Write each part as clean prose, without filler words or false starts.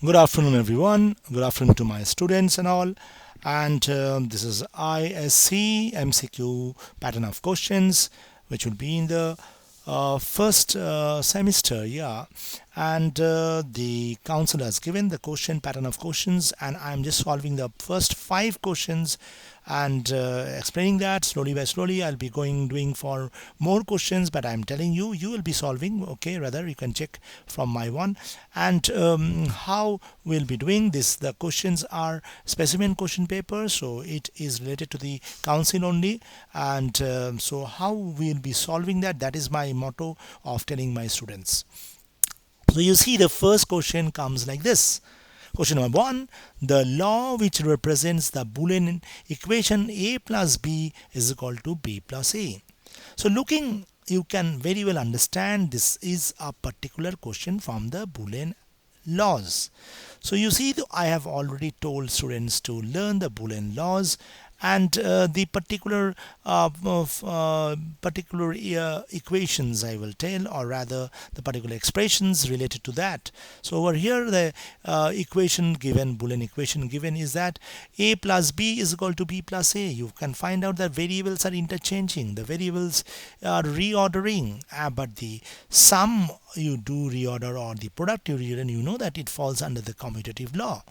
Good afternoon, everyone. Good afternoon to my students and all. And this is Isc-MCQ pattern of questions, which will be in the first semester. Yeah, and the council has given the question pattern of questions, and I'm just solving the first 5 questions and explaining that slowly by slowly. I'll be doing for more questions, but I'm telling you, you will be solving. Okay, rather you can check from my one. And how we'll be doing this, the questions are specimen question paper, so it is related to the council only. And so how we'll be solving that, that is my motto of telling my students. So you see, the first question comes like this. Question number 1. The law which represents the Boolean equation A plus B is equal to B plus A. So looking, you can very well understand this is a particular question from the Boolean laws. So you see, I have already told students to learn the Boolean laws, and the particular equations I will tell, or rather the particular expressions related to that. So over here, the equation given, Boolean equation given, is that A plus B is equal to B plus A. You can find out that variables are interchanging, the variables are reordering, but the sum you do reorder, or the product you reorder, and you know that it falls under the commutative law.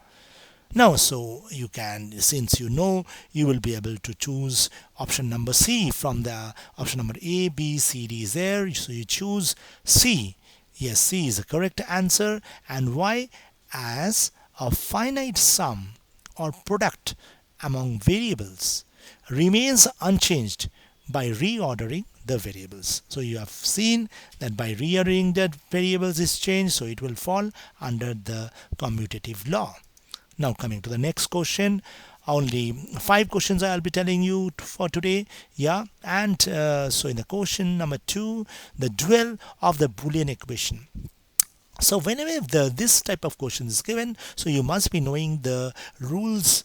Now, so you can, since you know, you will be able to choose option number C from the option number A, B, C, D is there. So you choose C. Yes, C is the correct answer. And why? As a finite sum or product among variables remains unchanged by reordering the variables. So you have seen that by reordering the variables is changed, so it will fall under the commutative law. Now coming to the next question, only 5 questions I'll be telling you for today. Yeah, and so in the question number 2, the dual of the Boolean equation. So whenever this type of question is given, so you must be knowing the rules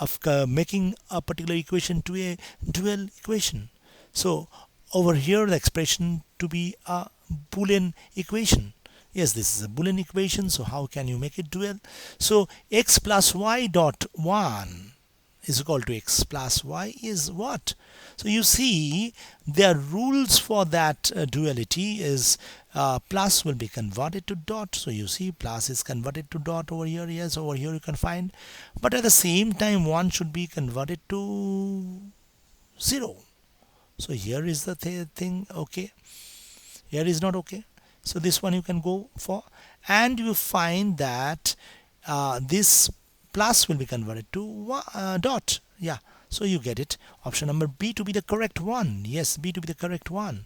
of making a particular equation to a dual equation. So over here, the expression to be a Boolean equation. Yes, this is a Boolean equation, so how can you make it dual? So x plus y dot 1 is equal to x plus y is what? So you see, there are rules for that duality is plus will be converted to dot. So you see, plus is converted to dot over here. Yes, over here you can find. But at the same time, 1 should be converted to 0. So here is the thing, okay. Here is not okay. So this one you can go for, and you find that this plus will be converted to dot. Yeah, so you get it. Option number B to be the correct one. Yes, B to be the correct one.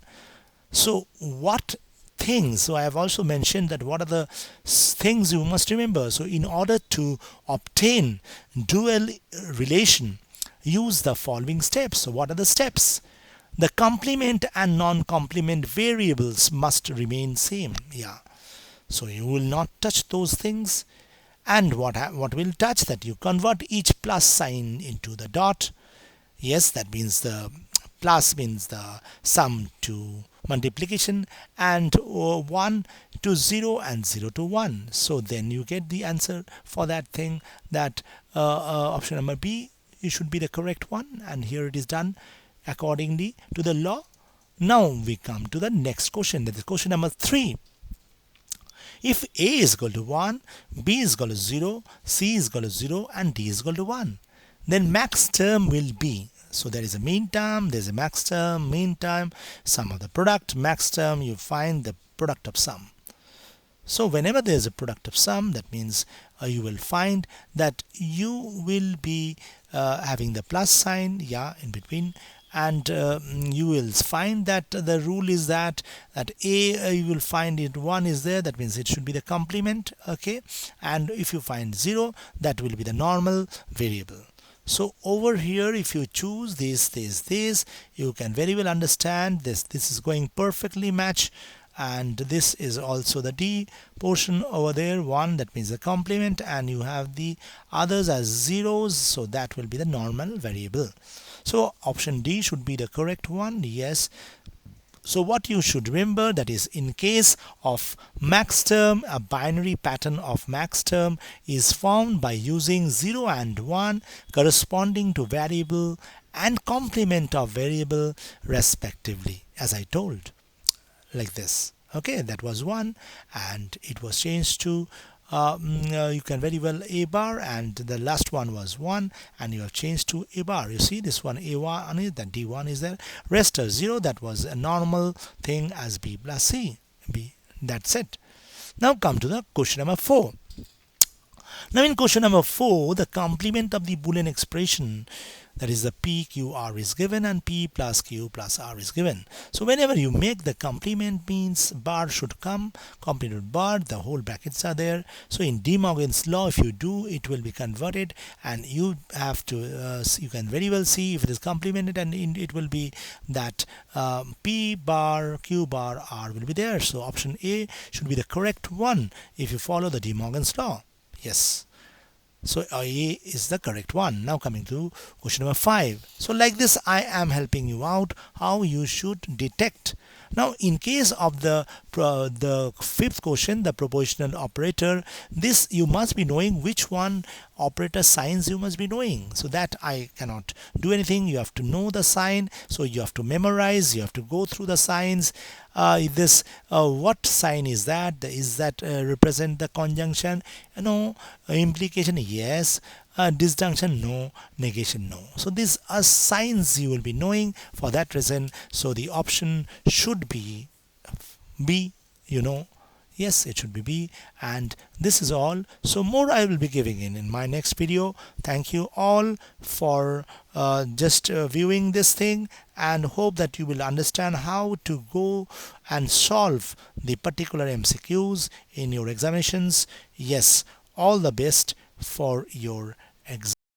So what things? So I have also mentioned that what are the things you must remember. So in order to obtain dual relation, use the following steps. So what are the steps? The complement and non-complement variables must remain same. Yeah, so you will not touch those things. And what will touch, that you convert each plus sign into the dot. Yes, that means the plus means the sum to multiplication, and 1 to 0 and 0 to 1. So then you get the answer for that thing, that option number B, it should be the correct one, and here it is done accordingly to the law. Now we come to the next question, that is question number 3. If A is equal to 1, B is equal to 0, C is equal to 0, and D is equal to 1, then max term will be, so there is a mean term, there is a max term, mean term, sum of the product, max term, you find the product of sum. So whenever there is a product of sum, that means you will find that you will be having the plus sign, yeah, in between, and you will find that the rule is that A, you will find it 1 is there, that means it should be the complement, okay, and if you find 0, that will be the normal variable. So over here, if you choose this, you can very well understand this is going perfectly match. And this is also the D portion over there, 1, that means the complement, and you have the others as zeros, so that will be the normal variable. So option D should be the correct one. Yes, So what you should remember, that is, in case of max term, a binary pattern of max term is formed by using 0 and 1 corresponding to variable and complement of variable respectively, as I told, like this. Okay, that was 1 and it was changed to you can very well a bar, and the last one was 1 and you have changed to a bar. You see this one a1 on it, then d1 is there, rest are 0. That was a normal thing as b plus c, b, that's it. Now come to the question number 4. Now in question number 4, the complement of the Boolean expression, that is the p q r is given and p plus q plus r is given. So whenever you make the complement, means bar should come, complement bar, the whole brackets are there. So in De Morgan's law, if you do, it will be converted, and you have to you can very well see if it is complemented, and it will be that p bar q bar r will be there. So option A should be the correct one if you follow the De Morgan's law. Yes. So A is the correct one. Now coming to question number 5. So like this, I am helping you out how you should detect. Now in case of the fifth question, the propositional operator, this you must be knowing which one operator signs you must be knowing. So that I cannot do anything. You have to know the sign. So you have to memorize. You have to go through the signs. What sign is that? Is that represent the conjunction? No. Implication? Yes. Disjunction? No. Negation? No. So these are signs you will be knowing for that reason. So the option should be B, you know. Yes, it should be B, and this is all. So more I will be giving in my next video. Thank you all for just viewing this thing, and hope that you will understand how to go and solve the particular MCQs in your examinations. Yes, all the best for your exam.